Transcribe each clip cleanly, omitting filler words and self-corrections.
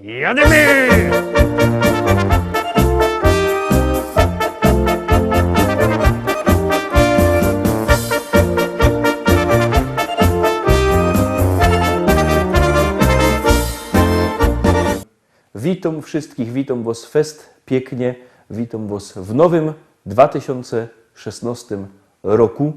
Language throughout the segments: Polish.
Jademy! Witam wszystkich, witam Was fest pięknie, witam Was w nowym 2016 roku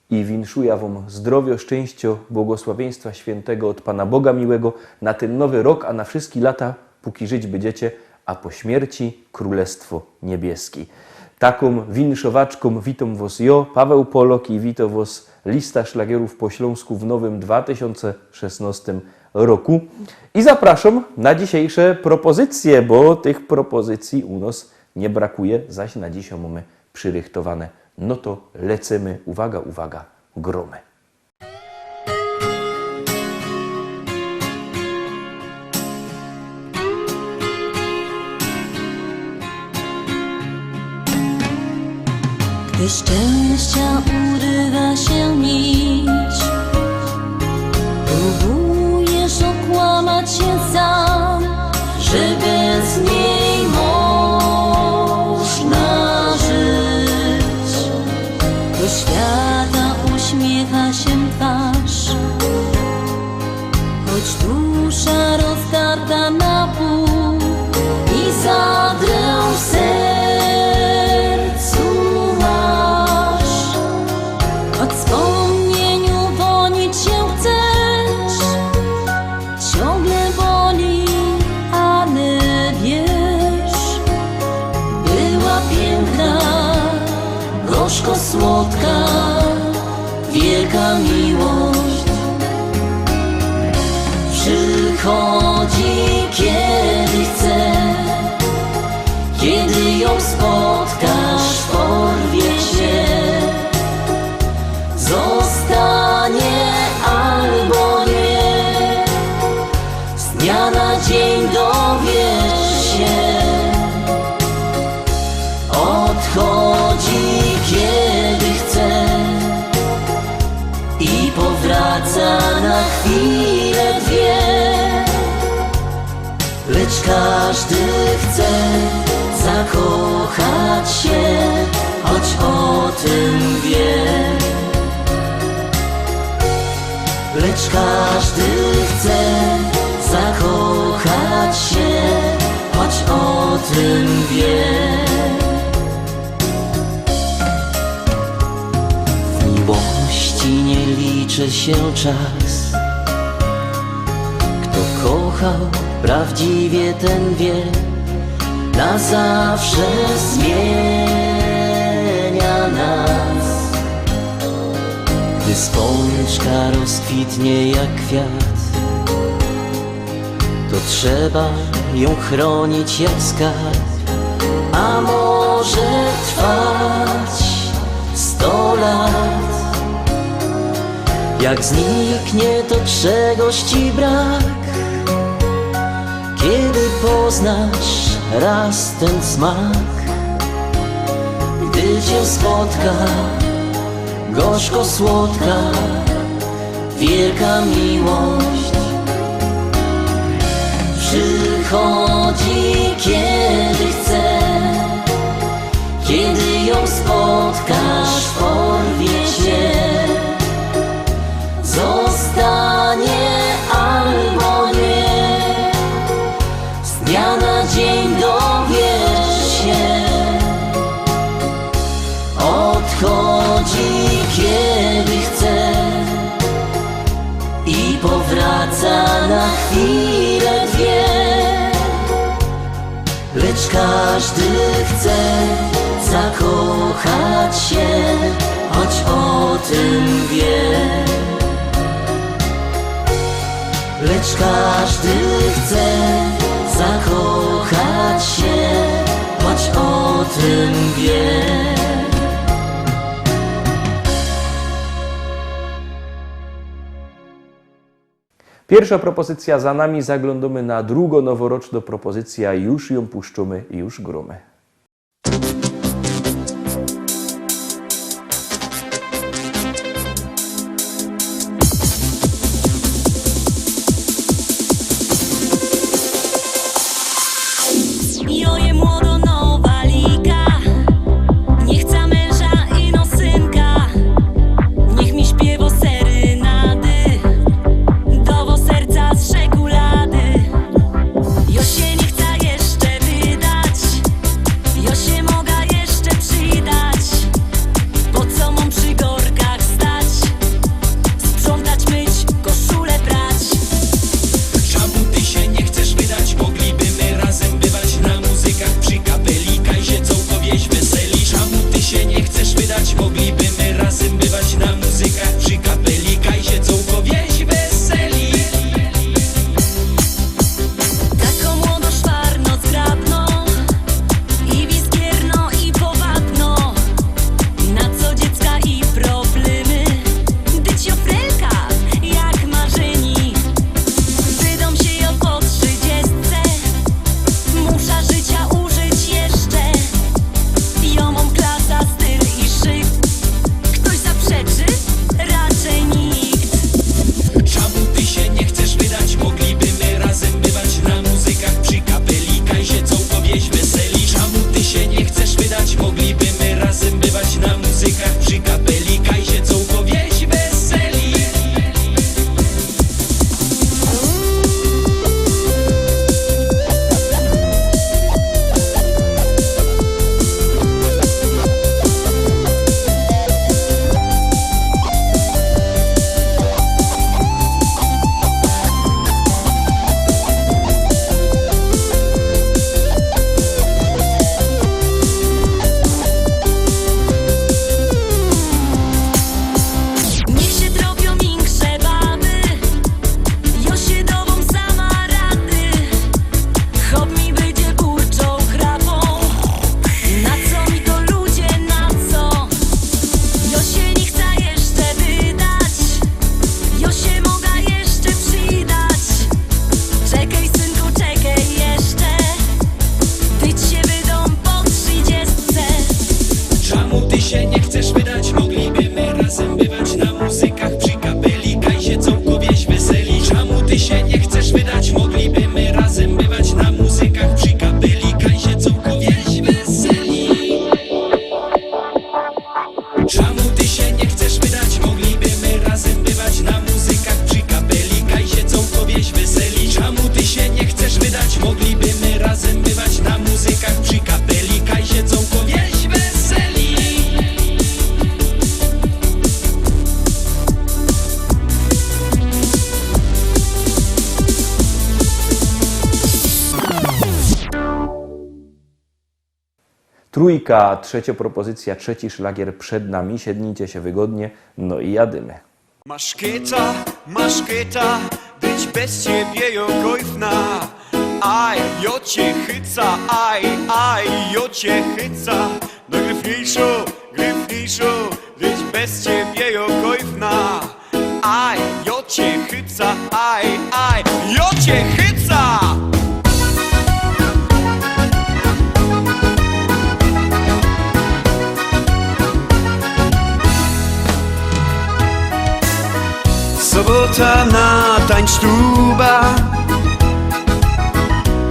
i winszuję Wam zdrowia, szczęścia, błogosławieństwa świętego od Pana Boga miłego na ten nowy rok, a na wszystkie lata, póki żyć będziecie, a po śmierci Królestwo Niebieskie. Taką winszowaczką witam Was ja, Paweł Polok, i witam Was lista szlagierów po śląsku w nowym 2016 roku. I zapraszam na dzisiejsze propozycje, bo tych propozycji u nas nie brakuje, zaś na dzisiaj mamy przyrychtowane. No to lecimy. Uwaga, uwaga, gromy. Gdy szczęścia urywa się nić, próbujesz okłamać się sam, że bez niej można żyć. Do świata uśmiecha się twarz, choć dusza rozdarta na pół i zadrę w sercu masz. Od wspomnieniu wonić się chcesz, ciągle boli, ale wiesz, była piękna, gorzko słodka, wielka miłość. Przychodzi kiedy chce, kiedy ją spotkasz, porwie się. Zostanie albo nie, z dnia na dzień dowiesz się. Odchodzi kiedy chce i powraca na chwilę dwie, lecz każdy chce zakochać się, choć o tym wie. Lecz każdy chce zakochać się, choć o tym wie. W miłości nie liczy się czas. Kto kochał prawdziwie, ten wie, na zawsze zmienia nas. Gdy spączka rozkwitnie jak kwiat, to trzeba ją chronić jak skarb, a może trwać 100 lat. Jak zniknie, to czegoś ci brak, kiedy poznasz raz ten smak. Gdy cię spotka gorzko słodka, wielka miłość. Przychodzi kiedy chce, kiedy ją spotkasz, porwie się. Zostanie albo nie, z dnia na dzień dowiesz się. Odchodzi kiedy chce i powraca na chwilę dwie, lecz każdy chce zakochać się, choć o tym wie. Lecz każdy chce zakochać się, choć o tym wie. Pierwsza propozycja za nami, zaglądamy na drugą noworoczną propozycję, już ją puszczamy i już gromy. Trójka, trzecia propozycja, trzeci szlagier przed nami. Siednijcie się wygodnie, no i jadymy. Maszketa, być bez ciebie jogojfna. Aj, jo cię chyca, aj, jo cię chyca. No gryfniejszo, być bez ciebie jogojfna. Aj, jo cię chyca, aj, jo cię chyca. Sobota na tańsztuba.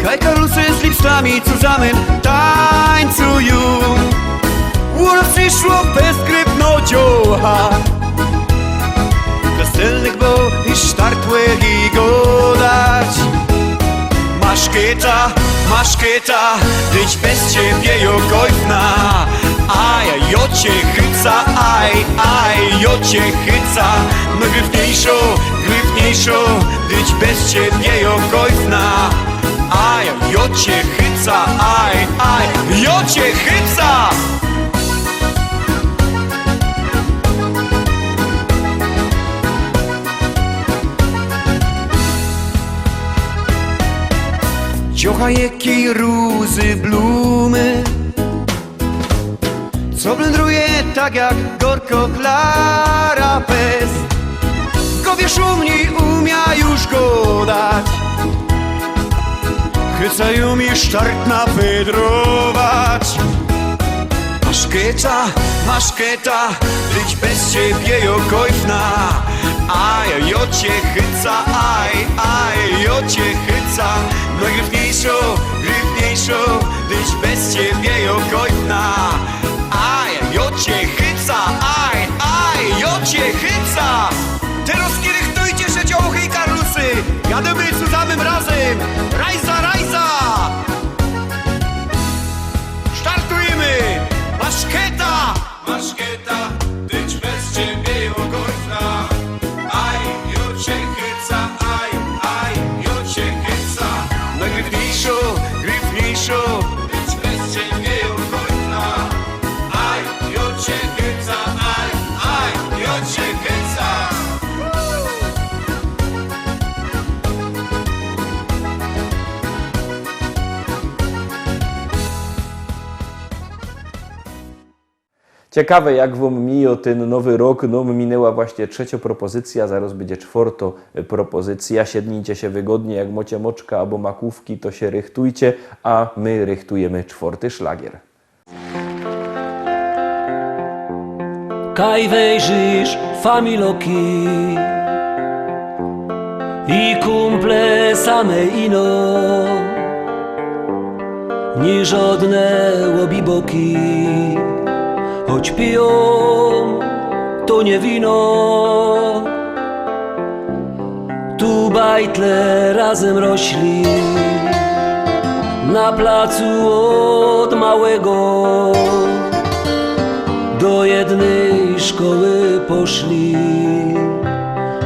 Kaj karusy z lipstami zusammen tańcują. Urlaub przyszło bezgrypno dzioła. Weselnych bo i sztartłych i godać. Maszketa, być bez ciebie jogojfna. Aj, jo cię chyca, aj, jo cię chyca. No gryfniejszo, być bez ciebie jogojfna. Aj, jo cię chyca, aj, jo cię chyca. Ciocha jakiej rózy blumy, co blędruje tak jak gorko klara pes. W głowie szumni umia już go dać. Chycają mi sztartna wydrować. Maszketa, być bez ciebie jogojfna. Aj, jo cię chyca, aj, jo cię chyca. No gryfniejszo, być bez ciebie jogojfna. Aj, jo cię chyca, aj, jo cię chyca. Teraz kirychtujcie się dziołchy i karlusy. Jademy zusammen razem. Rajza! Startujemy! Maszketa, być bez ciebie jogojfna. Aj, jo cię chyca, aj, jo cię chyca. No gryfniejszo, być bez ciebie jogojfna. Aj, jo cię chyca, aj, jo cię chyca. Ciekawe, jak wam mija ten nowy rok. No, minęła właśnie trzecia propozycja, zaraz będzie czwarta propozycja. Siednijcie się wygodnie, jak macie moczka albo makówki, to się rychtujcie, a my rychtujemy czwarty szlagier. Kaj wejrzysz familoki i kumple same ino, ni żadne łobiboki. Choć piją, to nie wino. Tu bajtle razem rośli, na placu od małego. Do jednej szkoły poszli,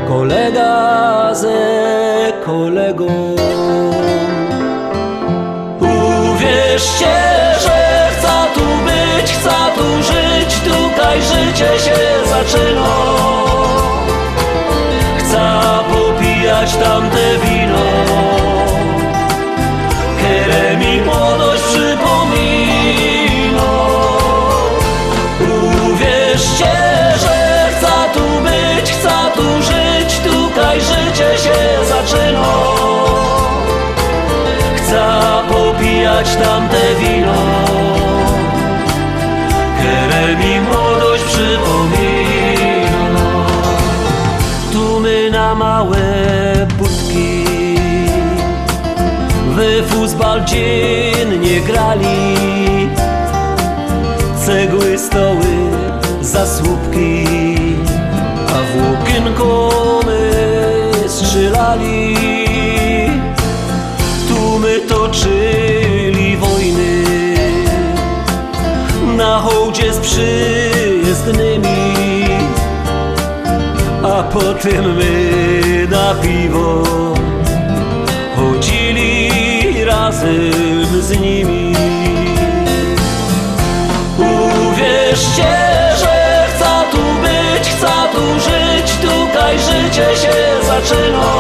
kolega ze kolegą. Uwierzcie, że chcę tu być, chcę tu żyć, tutaj życie się zaczyna. Chcę popijać tamte wino, które mi młodość przypomina. Uwierzcie, że chcę tu być, chcę tu żyć, tutaj życie się zaczyna. Chcę popijać tamte wino, które mi młodość przypomina. Tu my na małe budki we futbal dziennie grali. Cegły, stoły, zasłupki, a w okienko my strzelali. Tu my toczyli wojny na hołdzie z przyjezdnymi, a potem my na piwo chodzili razem z nimi. Uwierzcie, że chcę tu być, chcę tu żyć, tutaj życie się zaczyna.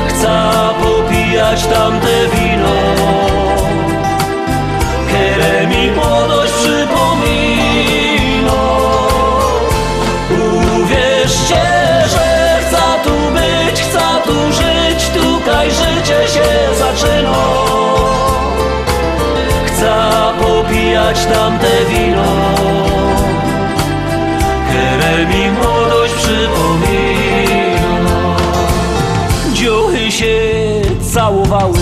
Chcę popijać tamte wino, które mi młodość przypomina. Uwierzcie, że chcę tu być, chcę tu żyć, tutaj życie się zaczyna. Chcę popijać tamte wino, które mi młodość przypomina. Dziuchy się całowały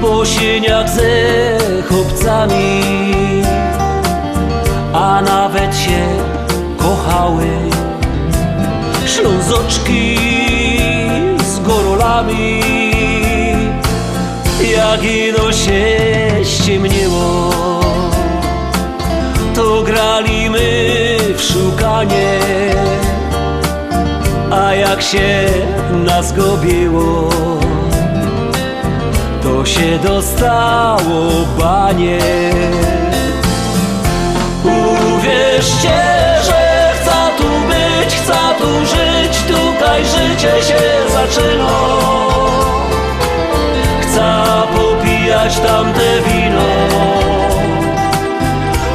po sieniach ze chłopcami, a nawet się kochały ślązoczki z gorolami. Jak ino się ściemniło, to grali my w szukanie, a jak się nas gobiło, to się dostało banie. Uwierzcie, że chcę tu być, chcę tu żyć, tutaj życie się zaczyna. Chcę popijać tamte wino,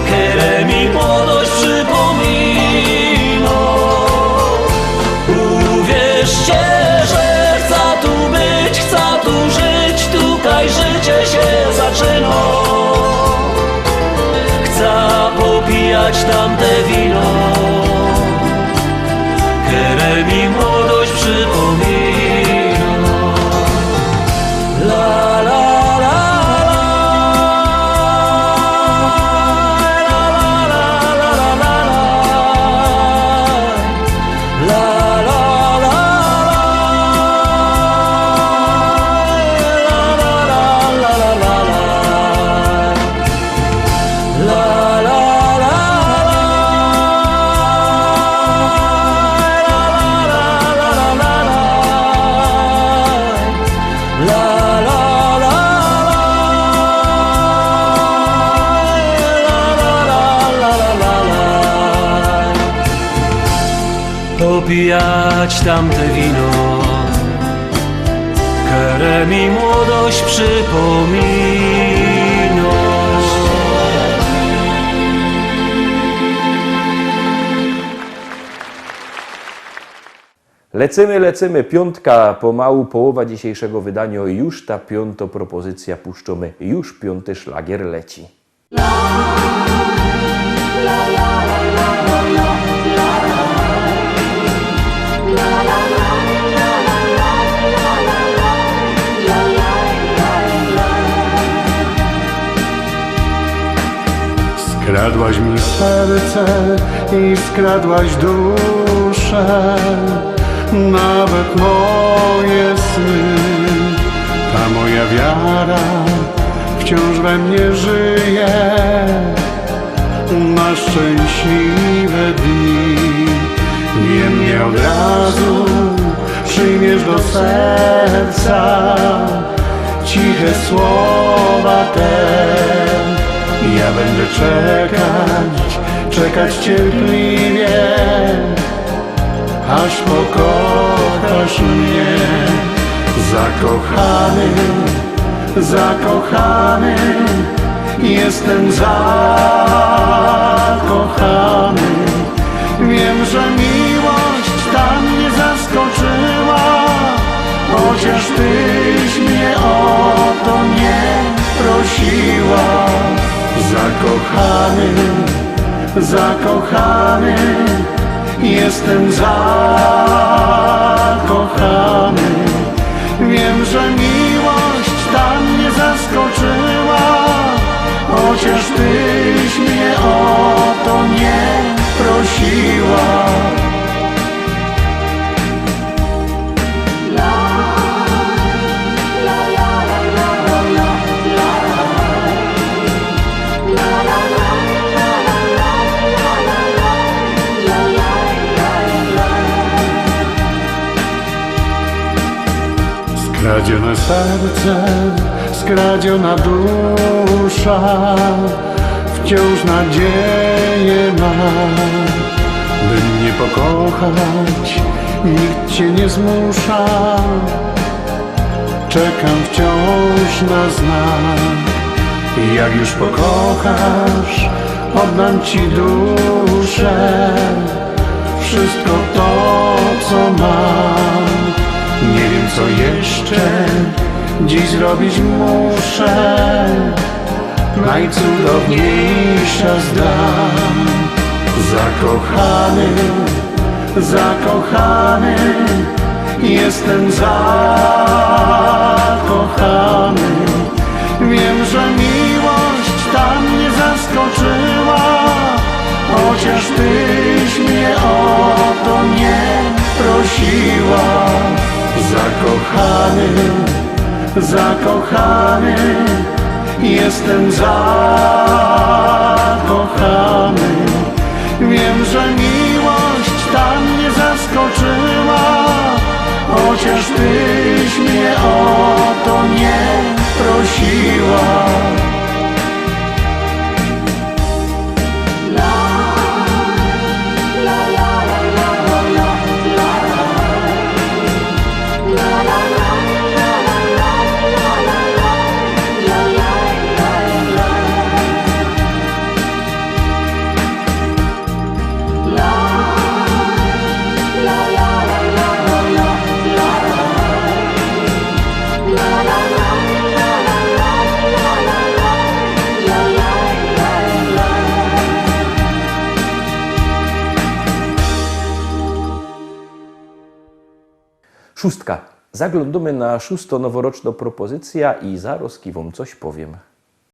które mi młodość przypomina. Uwierzcie, że chcę tu być, chcę tu żyć, tutaj życie się zaczyna. Chcę popijać tamte wino, które mi młodość przypomina. La la la popijać tamte wino, które mi młodość przypomina. Lecimy, piątka, pomału połowa dzisiejszego wydania i już ta piąta propozycja puszczamy, już piąty szlagier leci. Skradłaś mi serce i skradłaś duszę, nawet moje sny. Ta moja wiara wciąż we mnie żyje, na szczęśliwe dni. Niemniej od razu przyjmiesz do serca ciche słowa te. Ja będę czekać cierpliwie, aż pokochasz mnie. Zakochany, jestem zakochany. Wiem, że miłość ta mnie zaskoczyła, chociaż tyś mnie o to nie prosiła. Zakochany, jestem zakochany. Wiem, że miłość ta mnie zaskoczyła, chociaż tyś mnie o to nie prosiła. Kradzione serce, skradziona dusza, wciąż nadzieję ma, by mnie pokochać, nikt cię nie zmusza. Czekam wciąż na znak. Jak już pokochasz, oddam ci duszę, wszystko to, co mam. Nie wiem, co jeszcze dziś zrobić muszę. Najcudowniejsza zdam. Zakochany, zakochany, jestem zakochany. Wiem, że miłość ta mnie zaskoczyła, chociaż tyś mnie o to nie prosiła. Zakochany, zakochany, jestem zakochany. Wiem, że miłość ta mnie zaskoczyła, chociaż tyś mnie o to nie prosiła. Szóstka. Zaglądamy na szósto noworoczną propozycja i zaraz ki wam coś powiem.